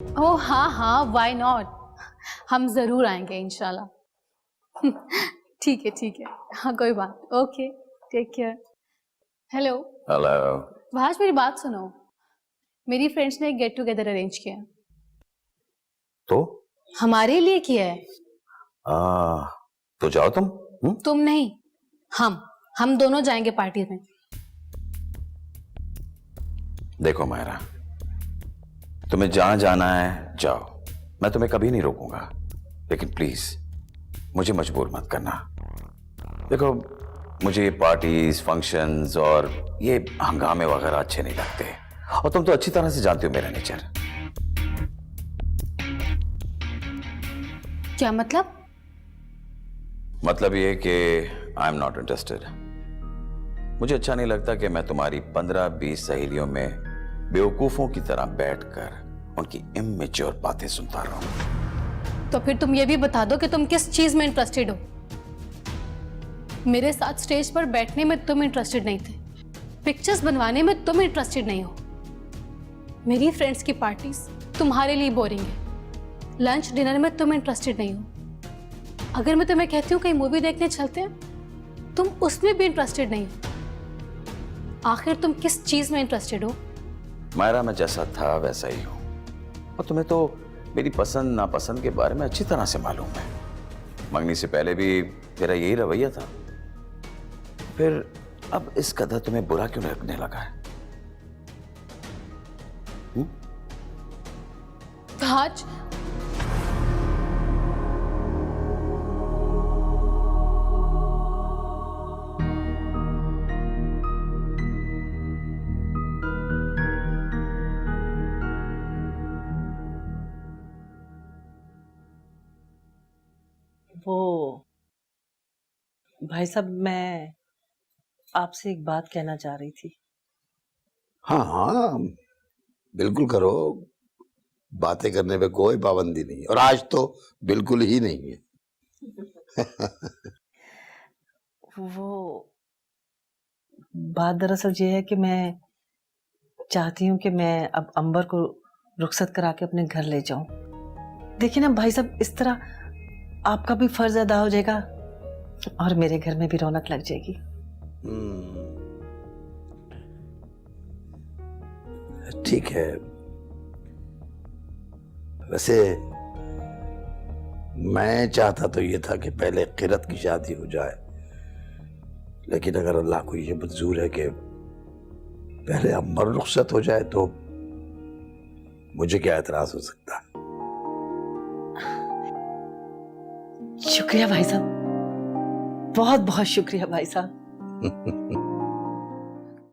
ओह हाँ हाँ, why not, हम जरूर आएंगे इंशाल्लाह। ठीक है, हाँ कोई बात, okay, take care. Hello. Hello. भाज मेरी बात सुनो, मेरी फ्रेंड्स ने एक गेट टुगेदर अरेंज किया है। तो हमारे लिए किया है। तो जाओ तुम। तुम नहीं, हम दोनों जाएंगे पार्टी में। देखो मायरा, तुम्हें जहां जाना है जाओ, मैं तुम्हें कभी नहीं रोकूंगा, लेकिन प्लीज मुझे मजबूर मत करना। देखो, मुझे ये पार्टीज, फंक्शंस और ये हंगामे वगैरह अच्छे नहीं लगते, और तुम तो अच्छी तरह से जानती हो मेरा नेचर। क्या मतलब? मतलब ये कि आई एम नॉट इंटरेस्टेड। मुझे अच्छा नहीं लगता कि मैं तुम्हारी 15-20 सहेलियों में बेवकूफों की तरह बैठकर उनकी इमेच्योर बातें सुनता रहूं। तो फिर तुम ये भी बता दो कि तुम किस चीज में इंटरेस्टेड हो। मेरे साथ स्टेज पर बैठने में तुम इंटरेस्टेड नहीं थे, पिक्चर्स बनवाने में तुम इंटरेस्टेड नहीं हो, मेरी फ्रेंड्स की पार्टीज तुम्हारे लिए बोरिंग है, लंच डिनर में तुम इंटरेस्टेड नहीं हो। अगर मैं तुम्हें कहती हूँ कहीं मूवी देखने चलते हैं, तुम उसमें भी इंटरेस्टेड नहीं हो। आखिर तुम किस चीज में इंटरेस्टेड हो? मायरा, मैं जैसा था वैसा ही हूं, और तुम्हें तो मेरी पसंद नापसंद के बारे में अच्छी तरह से मालूम है। मंगनी से पहले भी तेरा यही रवैया था, फिर अब इस कदर तुम्हें बुरा क्यों लगने लगा है? ताज, वो भाई साहब, मैं आपसे एक बात कहना चाह रही थी। हाँ हाँ, बिल्कुल करो। बातें करने पे कोई पाबंदी नहीं, और आज तो बिल्कुल ही नहीं है। वो बात दरअसल ये है कि मैं चाहती हूँ कि मैं अब अंबर को रुखसत करा के अपने घर ले जाऊं। देखिए ना भाई साहब, इस तरह आपका भी फर्ज अदा हो जाएगा और मेरे घर में भी रौनक लग जाएगी। ठीक है, वैसे मैं चाहता तो ये था कि पहले किरत की शादी हो जाए, लेकिन अगर अल्लाह को ये मंजूर है कि पहले अंबर रुखसत हो जाए तो मुझे क्या एतराज हो सकता है। शुक्रिया भाई साहब, बहुत बहुत शुक्रिया भाई साहब।